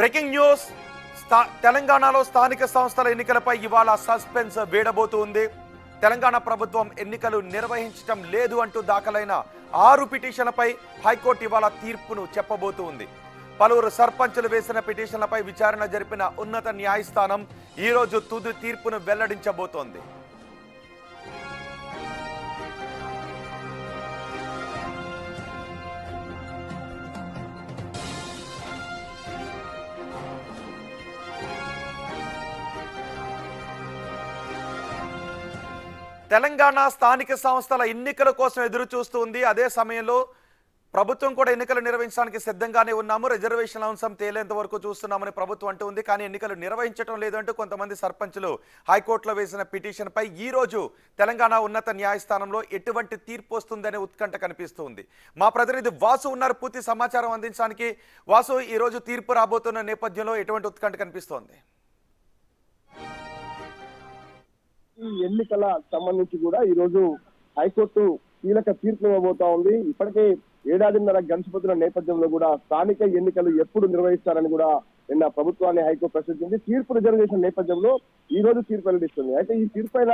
Breaking news. తెలంగాణలో స్థానిక సంస్థల ఎన్నికలపై ఇవాళ సస్పెన్స్ వేడబోతుంది. తెలంగాణ ప్రభుత్వం ఎన్నికలు నిర్వహించడం లేదు అంటూ దాఖలైన 6 పిటిషన్లపై హైకోర్టు ఇవాళ తీర్పును చెప్పబోతుంది. పలువురు సర్పంచులు వేసిన పిటిషన్లపై విచారణ జరిపిన ఉన్నత న్యాయస్థానం ఈరోజు తుది తీర్పును వెల్లడించబోతోంది. తెలంగాణ స్థానిక సంస్థల ఎన్నికల కోసం ఎదురు చూస్తుంది. అదే సమయంలో ప్రభుత్వం కూడా ఎన్నికలు నిర్వహించడానికి సిద్ధంగానే ఉన్నాము, రిజర్వేషన్ అంశం తేలేంత వరకు చూస్తున్నామని ప్రభుత్వం అంటూ ఉంది. కానీ ఎన్నికలు నిర్వహించడం లేదంటూ కొంతమంది సర్పంచులు హైకోర్టులో వేసిన పిటిషన్పై ఈ రోజు తెలంగాణ ఉన్నత న్యాయస్థానంలో ఎటువంటి తీర్పు వస్తుందనే ఉత్కంఠ కనిపిస్తుంది. మా ప్రతినిధి వాసు ఉన్నారు పూర్తి సమాచారం అందించడానికి. వాసు, ఈ రోజు తీర్పు రాబోతున్న నేపథ్యంలో ఎటువంటి ఉత్కంఠ కనిపిస్తోంది? ఈ ఎన్నికల సంబంధించి కూడా ఈ రోజు హైకోర్టు కీలక తీర్పు ఇవ్వబోతా ఉంది. ఇప్పటికే ఏడాదిన్నర గడిచిపోతున్న నేపథ్యంలో కూడా స్థానిక ఎన్నికలు ఎప్పుడు నిర్వహిస్తారని కూడా నిన్న ప్రభుత్వాన్ని హైకోర్టు ప్రశ్నించింది. తీర్పు రిజర్వ్ చేసిన నేపథ్యంలో ఈ రోజు తీర్పు వెల్లడిస్తుంది. అయితే ఈ తీర్పు పైన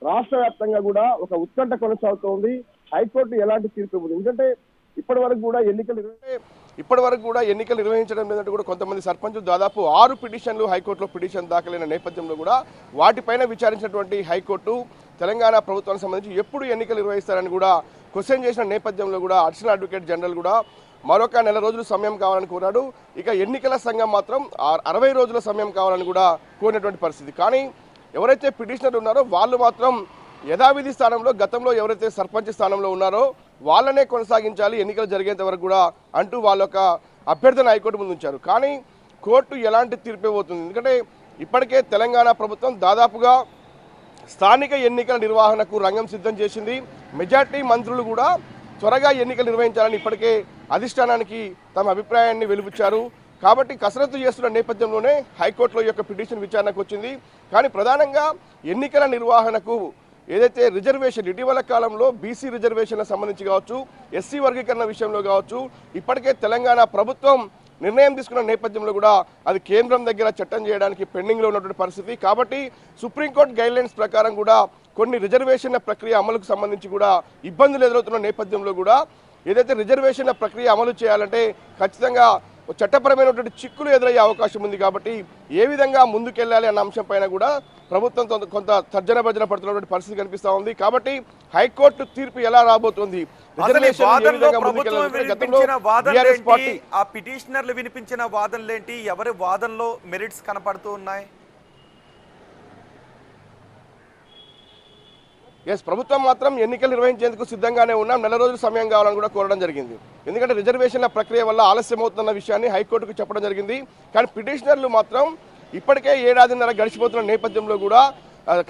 రాష్ట్ర వ్యాప్తంగా కూడా ఒక ఉత్కంఠ కొనసాగుతోంది. హైకోర్టు ఎలాంటి తీర్పు ఇవ్వదు, ఎందుకంటే ఇప్పటి వరకు కూడా ఎన్నికలు నిర్వహించడం లేదంటే కూడా కొంతమంది సర్పంచులు దాదాపు 6 పిటిషన్లు హైకోర్టులో పిటిషన్ దాఖలైన నేపథ్యంలో కూడా వాటిపైన విచారించినటువంటి హైకోర్టు తెలంగాణ ప్రభుత్వానికి సంబంధించి ఎప్పుడు ఎన్నికలు నిర్వహిస్తారని కూడా క్వశ్చన్ చేసిన నేపథ్యంలో కూడా అడిషనల్ అడ్వకేట్ జనరల్ కూడా మరొక నెల రోజులు సమయం కావాలని కోరాడు. ఇక ఎన్నికల సంఘం మాత్రం 60 రోజుల సమయం కావాలని కూడా కోరినటువంటి పరిస్థితి. కానీ ఎవరైతే పిటిషనర్ ఉన్నారో వాళ్ళు మాత్రం యథావిధి స్థానంలో గతంలో ఎవరైతే సర్పంచ్ స్థానంలో ఉన్నారో వాళ్ళనే కొనసాగించాలి ఎన్నికలు జరిగేంత వరకు కూడా అంటూ వాళ్ళ యొక్క అభ్యర్థన హైకోర్టు ముందు ఉంచారు. కానీ కోర్టు ఎలాంటి తీర్పు ఇవ్వబోతుంది, ఎందుకంటే ఇప్పటికే తెలంగాణ ప్రభుత్వం దాదాపుగా స్థానిక ఎన్నికల నిర్వహణకు రంగం సిద్ధం చేసింది. మెజార్టీ మంత్రులు కూడా త్వరగా ఎన్నికలు నిర్వహించాలని ఇప్పటికే అధిష్టానానికి తమ అభిప్రాయాన్ని వెలుబుచ్చారు. కాబట్టి కసరత్తు చేస్తున్న నేపథ్యంలోనే హైకోర్టులో ఈ యొక్క పిటిషన్ విచారణకు వచ్చింది. కానీ ప్రధానంగా ఎన్నికల నిర్వహణకు ఏదైతే రిజర్వేషన్ ఇటీవల కాలంలో బీసీ రిజర్వేషన్లకు సంబంధించి కావచ్చు, ఎస్సీ వర్గీకరణ విషయంలో కావచ్చు, ఇప్పటికే తెలంగాణ ప్రభుత్వం నిర్ణయం తీసుకున్న నేపథ్యంలో కూడా అది కేంద్రం దగ్గర చట్టం చేయడానికి పెండింగ్లో ఉన్నటువంటి పరిస్థితి. కాబట్టి సుప్రీంకోర్టు గైడ్లైన్స్ ప్రకారం కూడా కొన్ని రిజర్వేషన్ల ప్రక్రియ అమలుకు సంబంధించి కూడా ఇబ్బందులు ఎదురవుతున్న నేపథ్యంలో కూడా ఏదైతే రిజర్వేషన్ల ప్రక్రియ అమలు చేయాలంటే ఖచ్చితంగా చట్టపరమైనటువంటి చిక్కులు ఎదురయ్యే అవకాశం ఉంది. కాబట్టి ఏ విధంగా ముందుకెళ్లాలి అన్న అంశం పైన కూడా ప్రభుత్వంతో కొంత తర్జన భర్జన పడుతున్నటువంటి పరిస్థితి కనిపిస్తా ఉంది. కాబట్టి హైకోర్టు తీర్పు ఎలా రాబోతుంది, ఆ పిటిషనర్లు వినిపించిన వాదనలేంటి, ఎవరి వాదనలో మెరిట్స్ కనపడుతూ ఉన్నాయి? ప్రభుత్వం మాత్రం ఎన్నికలు నిర్వహించేందుకు సిద్ధంగానే ఉన్నాం, నెల రోజులు సమయం కావాలని కూడా కోరడం జరిగింది. ఎందుకంటే రిజర్వేషన్ల ప్రక్రియ వల్ల ఆలస్యం అవుతున్న విషయాన్ని హైకోర్టుకు చెప్పడం జరిగింది. కానీ పిటిషనర్లు మాత్రం ఇప్పటికే ఏడాదిన్నర గడిచిపోతున్న నేపథ్యంలో కూడా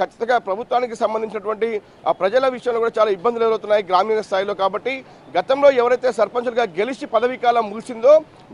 ఖచ్చితంగా ప్రభుత్వానికి సంబంధించినటువంటి ఆ ప్రజల విషయంలో కూడా చాలా ఇబ్బందులు ఎదురవుతున్నాయి గ్రామీణ స్థాయిలో. కాబట్టి గతంలో ఎవరైతే సర్పంచులుగా గెలిచి పదవీకాలం ముగిసిందో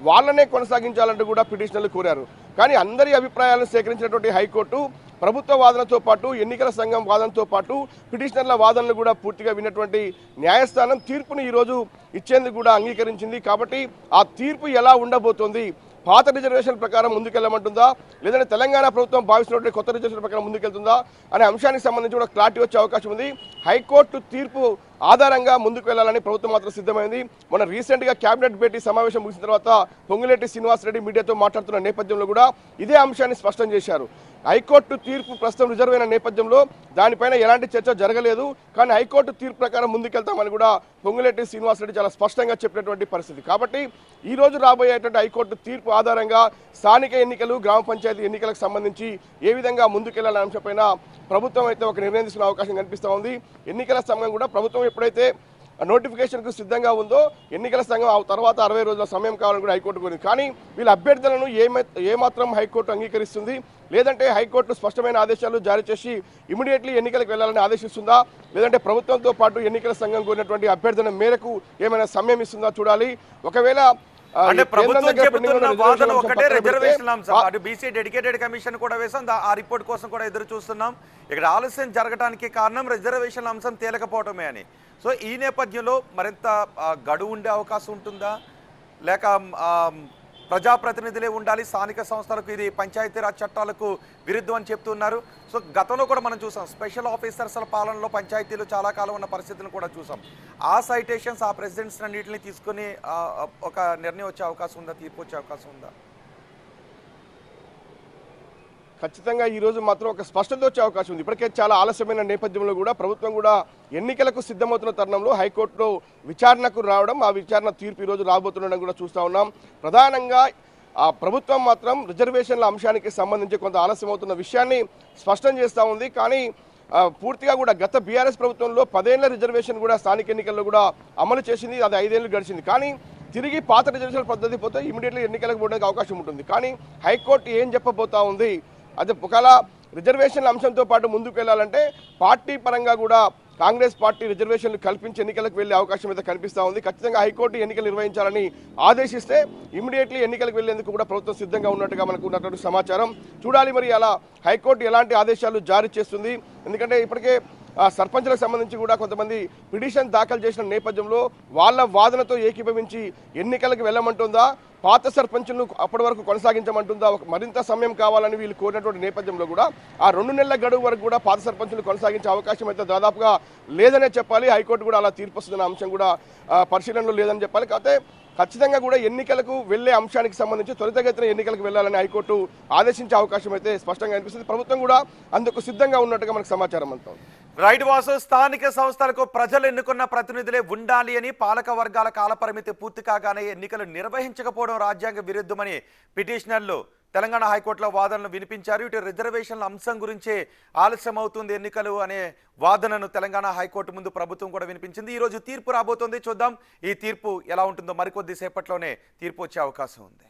వాళ్ళనే కొనసాగించాలంటూ కూడా పిటిషనర్లు కోరారు. కానీ అందరి అభిప్రాయాలను సేకరించినటువంటి హైకోర్టు ప్రభుత్వ వాదనతో పాటు ఎన్నికల సంఘం వాదనతో పాటు పిటిషనర్ల వాదనలు కూడా పూర్తిగా విన్నటువంటి న్యాయస్థానం తీర్పుని ఈరోజు ఇచ్చేందుకు కూడా అంగీకరించింది. కాబట్టి ఆ తీర్పు ఎలా ఉండబోతోంది, పాత రిజర్వేషన్ ప్రకారం ముందుకెళ్లమంటుందా లేదంటే తెలంగాణ ప్రభుత్వం భావిస్తున్నటువంటి కొత్త రిజర్వేషన్ ప్రకారం ముందుకెళ్తుందా అనే అంశానికి సంబంధించి కూడా క్లారిటీ వచ్చే అవకాశం ఉంది. హైకోర్టు తీర్పు ఆధారంగా ముందుకు వెళ్లాలని ప్రభుత్వం మాత్రం సిద్ధమైంది. మొన్న రీసెంట్గా కేబినెట్ భేటీ సమావేశం ముగిసిన తర్వాత పొంగులేటి శ్రీనివాసరెడ్డి మీడియాతో మాట్లాడుతున్న నేపథ్యంలో కూడా ఇదే అంశాన్ని స్పష్టం చేశారు. హైకోర్టు తీర్పు ప్రస్తుతం రిజర్వ్ అయిన నేపథ్యంలో దానిపైన ఎలాంటి చర్చ జరగలేదు. కానీ హైకోర్టు తీర్పు ప్రకారం ముందుకెళ్తామని కూడా పొంగులేటి శ్రీనివాసరెడ్డి చాలా స్పష్టంగా చెప్పినటువంటి పరిస్థితి. కాబట్టి ఈ రోజు రాబోయేటువంటి హైకోర్టు తీర్పు ఆధారంగా స్థానిక ఎన్నికలు, గ్రామ పంచాయతీ ఎన్నికలకు సంబంధించి ఏ విధంగా ముందుకెళ్లాలనే అంశంపైన ప్రభుత్వం అయితే ఒక నిర్ణయం తీసుకునే అవకాశం కనిపిస్తూ ఉంది. ఎన్నికల సంఘం కూడా ప్రభుత్వం ఎప్పుడైతే నోటిఫికేషన్కు సిద్ధంగా ఉందో ఎన్నికల సంఘం ఆ తర్వాత 60 రోజుల సమయం కావాలని కూడా హైకోర్టు కోరింది. కానీ వీళ్ళ అభ్యర్థులను ఏమాత్రం హైకోర్టు అంగీకరిస్తుంది, లేదంటే హైకోర్టు స్పష్టమైన ఆదేశాలు జారీ చేసి ఇమీడియట్లీ ఎన్నికలకు వెళ్లాలని ఆదేశిస్తుందా, లేదంటే ప్రభుత్వంతో పాటు ఎన్నికల సంఘం కోరినటువంటి అభ్యర్థన మేరకు ఏమైనా సమయం ఇస్తుందా చూడాలి. ఒకవేళ అంటే ప్రభుత్వం చెబుతున్న వాదన ఒకటే, రిజర్వేషన్ అంశం. అటు బీసీ డెడికేటెడ్ కమిషన్ కూడా వేసాం, ఆ రిపోర్ట్ కోసం కూడా ఎదురు చూస్తున్నాం. ఇక్కడ ఆలస్యం జరగడానికి కారణం రిజర్వేషన్ అంశం తేలకపోవటమే అని. సో ఈ నేపథ్యంలో మరింత గడువు ఉండే అవకాశం ఉంటుందా, లేక ప్రజాప్రతినిధులే ఉండాలి, స్థానిక సంస్థలకు ఇది పంచాయతీరాజ్ చట్టాలకు విరుద్ధం అని చెప్తున్నారు. సో గతంలో కూడా మనం చూసాం స్పెషల్ ఆఫీసర్స్ల పాలనలో పంచాయతీలు చాలా కాలం ఉన్న పరిస్థితులను కూడా చూసాం. ఆ సైటేషన్స్ ఆ ప్రెసిడెంట్స్ అన్నింటిని తీసుకొని ఒక నిర్ణయం వచ్చే అవకాశం ఉందా, తీర్పు వచ్చే అవకాశం ఉందా? ఖచ్చితంగా ఈ రోజు మాత్రం ఒక స్పష్టత వచ్చే అవకాశం ఉంది. ఇప్పటికే చాలా ఆలస్యమైన నేపథ్యంలో కూడా ప్రభుత్వం కూడా ఎన్నికలకు సిద్ధమవుతున్న తరుణంలో హైకోర్టులో విచారణకు రావడం, ఆ విచారణ తీర్పు ఈ రోజు రాబోతుండడం కూడా చూస్తూ ఉన్నాం. ప్రధానంగా ఆ ప్రభుత్వం మాత్రం రిజర్వేషన్ల అంశానికి సంబంధించి కొంత ఆలస్యం అవుతున్న విషయాన్ని స్పష్టం చేస్తూ ఉంది. కానీ పూర్తిగా కూడా గత బీఆర్ఎస్ ప్రభుత్వంలో 10 ఏళ్ల రిజర్వేషన్ కూడా స్థానిక ఎన్నికల్లో కూడా అమలు చేసింది. అది 5 ఏళ్ళు గడిచింది. కానీ తిరిగి పాత రిజర్వేషన్ పద్ధతి పోతే ఇమీడియట్లీ ఎన్నికలకు పోవడానికి అవకాశం ఉంటుంది. కానీ హైకోర్టు ఏం చెప్పబోతా ఉంది, అదే ఒకవేళ రిజర్వేషన్ల అంశంతో పాటు ముందుకు వెళ్ళాలంటే పార్టీ పరంగా కూడా కాంగ్రెస్ పార్టీ రిజర్వేషన్లు కల్పించి ఎన్నికలకు వెళ్లే అవకాశం అయితే కనిపిస్తూ ఉంది. ఖచ్చితంగా హైకోర్టు ఎన్నికలు నిర్వహించాలని ఆదేశిస్తే ఇమీడియట్లీ ఎన్నికలకు వెళ్లేందుకు కూడా ప్రభుత్వం సిద్ధంగా ఉన్నట్టుగా మనకు ఉన్నటువంటి సమాచారం. చూడాలి మరి అలా హైకోర్టు ఎలాంటి ఆదేశాలు జారీ చేస్తుంది. ఎందుకంటే ఇప్పటికే సర్పంచ్లకు సంబంధించి కూడా కొంతమంది పిటిషన్ దాఖలు చేసిన నేపథ్యంలో వాళ్ళ వాదనతో ఏకీభవించి ఎన్నికలకు వెళ్ళమంటుందా, పాత సర్పంచులను అప్పటి వరకు కొనసాగించమంటుందా, మరింత సమయం కావాలని వీళ్ళు కోరినటువంటి నేపథ్యంలో కూడా ఆ 2 నెలల గడువు వరకు కూడా పాత సర్పంచులు కొనసాగించే అవకాశం అయితే దాదాపుగా లేదనే చెప్పాలి. హైకోర్టు కూడా అలా తీర్పు వస్తుందన్న అంశం కూడా పరిశీలనలో లేదని చెప్పాలి. కాకపోతే ఖచ్చితంగా కూడా ఎన్నికలకు వెళ్లే అంశానికి సంబంధించి త్వరితగతిన ఎన్నికలకు వెళ్లాలని హైకోర్టు ఆదేశించే అవకాశం అయితే స్పష్టంగా అనిపిస్తుంది. ప్రభుత్వం కూడా అందుకు సిద్ధంగా ఉన్నట్టుగా మనకు సమాచారం అంతా ఉంది. రైట్ వాసు, స్థానిక సంస్థలకు ప్రజలు ఎన్నుకున్న ప్రతినిధులే ఉండాలి అని పాలక వర్గాల కాలపరిమితి పూర్తి కాగానే ఎన్నికలు నిర్వహించకపోవడం రాజ్యాంగ విరుద్ధమని పిటిషనర్లు తెలంగాణ హైకోర్టులో వాదనలు వినిపించారు. ఇటు రిజర్వేషన్ల అంశం గురించే ఆలస్యం అవుతుంది ఎన్నికలు అనే వాదనను తెలంగాణ హైకోర్టు ముందు ప్రభుత్వం కూడా వినిపించింది. ఈరోజు తీర్పు రాబోతోంది. చూద్దాం ఈ తీర్పు ఎలా ఉంటుందో. మరికొద్ది సేపట్లోనే తీర్పు వచ్చే అవకాశం ఉంది.